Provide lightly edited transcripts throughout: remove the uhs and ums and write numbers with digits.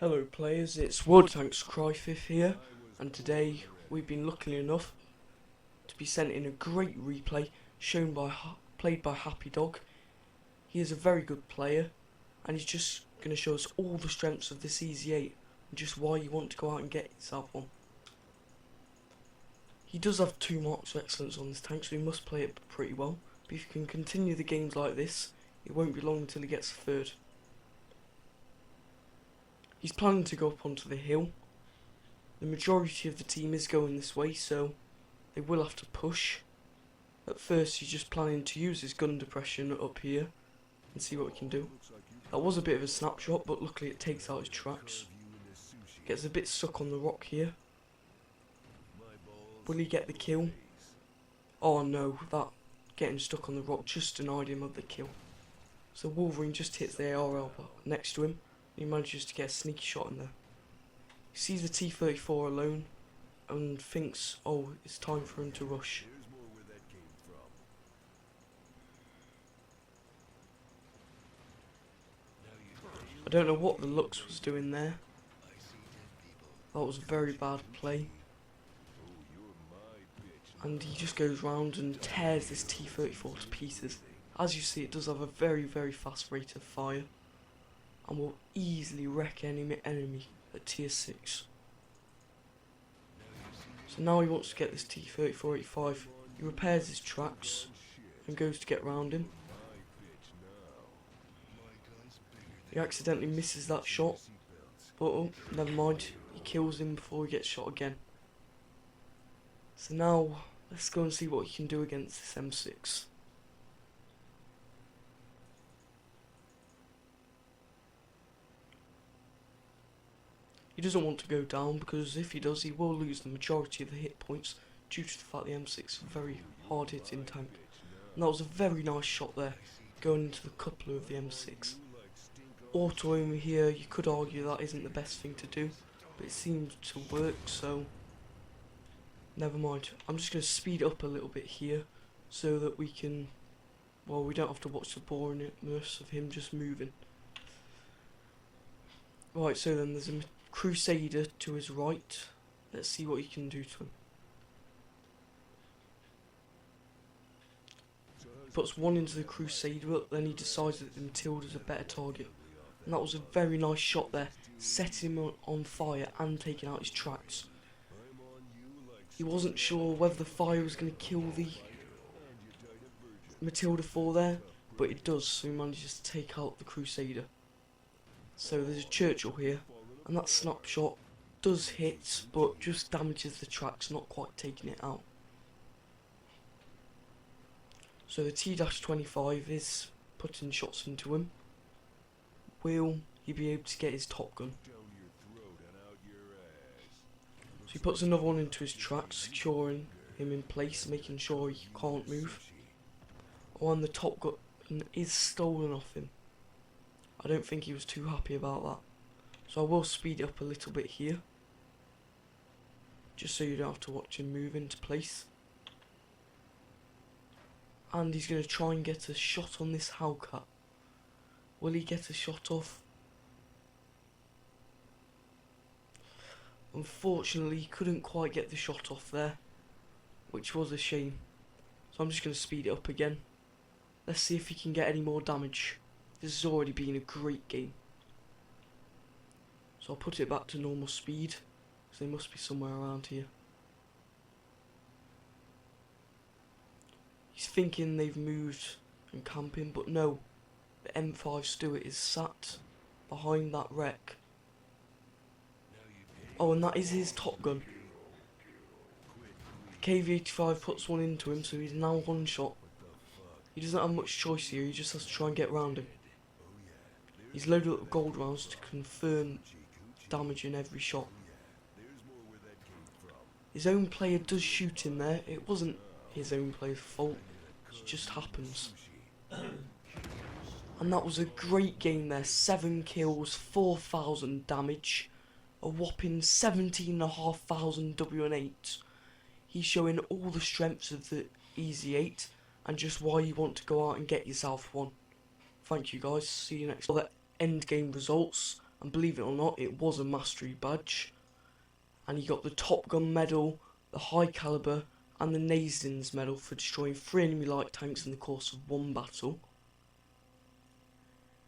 Hello players, it's World Tanks Cryfifth here, and today we've been lucky enough to be sent in a great replay played by happydogg. He is a very good player, and he's just going to show us all the strengths of this Easy 8 and just why you want to go out and get yourself one. He does have 2 marks of excellence on this tank, so he must play it pretty well, but if you can continue the games like this, it won't be long until he gets a 3rd. He's planning to go up onto the hill. The majority of the team is going this way, so they will have to push. At first he's just planning to use his gun depression up here and see what we can do. That was a bit of a snapshot, but luckily it takes out his tracks. Gets a bit stuck on the rock here. Will he get the kill? Oh no, that getting stuck on the rock just denied him of the kill. So Wolverine just hits the ARL next to him. He manages to get a sneaky shot in there. He sees the T-34 alone and thinks, oh, it's time for him to rush. I don't know what the Lux was doing there. That was a very bad play. And he just goes round and tears this T-34 to pieces. As you see, it does have a very, very fast rate of fire, and will easily wreck any enemy at tier 6. So now he wants to get this T-34-85. He repairs his tracks and goes to get round him. He accidentally misses that shot, but oh, never mind, he kills him before he gets shot again. So now let's go and see what he can do against this M6. He doesn't want to go down, because if he does, he will lose the majority of the hit points due to the fact the M6 is a very hard hitting tank. And that was a very nice shot there, going into the coupler of the M6. Auto aim here, you could argue that isn't the best thing to do, but it seems to work, so never mind. I'm just going to speed up a little bit here so that we can, well, we don't have to watch the boringness of him just moving. Right, so then there's a Crusader to his right. Let's see what he can do to him. Puts one into the Crusader, but then he decides that the Matilda's a better target. And that was a very nice shot there, setting him on fire and taking out his tracks. He wasn't sure whether the fire was going to kill the Matilda 4 there, but it does, so he manages to take out the Crusader. So there's a Churchill here, and that snapshot does hit, but just damages the tracks, not quite taking it out. So the T-25 is putting shots into him. Will he be able to get his top gun? So he puts another one into his tracks, securing him in place, making sure he can't move. Oh, and the top gun is stolen off him. I don't think he was too happy about that. So I will speed it up a little bit here, just so you don't have to watch him move into place. And he's going to try and get a shot on this Hellcat. Will he get a shot off? Unfortunately, he couldn't quite get the shot off there, which was a shame. So I'm just going to speed it up again. Let's see if he can get any more damage. This has already been a great game. So I'll put it back to normal speed, because they must be somewhere around here. He's thinking they've moved and camping, but no. The M5 Stuart is sat behind that wreck. Oh, and that is his top gun. The KV-85 puts one into him, so he's now one shot. He doesn't have much choice here, he just has to try and get around him. He's loaded up with gold rounds to confirm damage in every shot. His own player does shoot in there. It wasn't his own player's fault, it just happens. And that was a great game there. 7 kills, 4,000 damage, a whopping 17,500 W&8. He's showing all the strengths of the Easy 8 and just why you want to go out and get yourself one. Thank you guys, see you next time. End game results. and believe it or not, it was a mastery badge. And he got the Top Gun medal, the High Caliber, and the Naisdins medal for destroying 3 enemy light tanks in the course of 1 battle.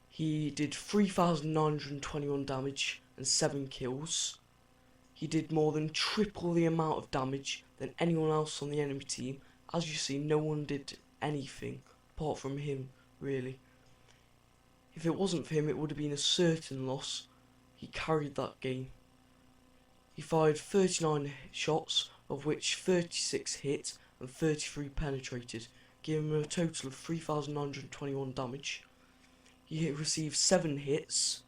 He did 3,921 damage and 7 kills. He did more than triple the amount of damage than anyone else on the enemy team. As you see, no one did anything apart from him, really. If it wasn't for him, it would have been a certain loss. He carried that game. He fired 39 shots, of which 36 hit and 33 penetrated, giving him a total of 3,921 damage. He received 7 hits,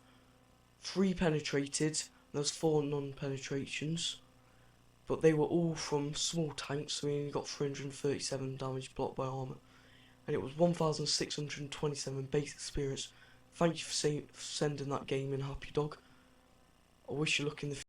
3 penetrated, and there was 4 non-penetrations, but they were all from small tanks, so he only got 337 damage blocked by armour. And it was 1,627 base experience. Thank you for sending that game in, Happy Dog. I wish you luck in the future.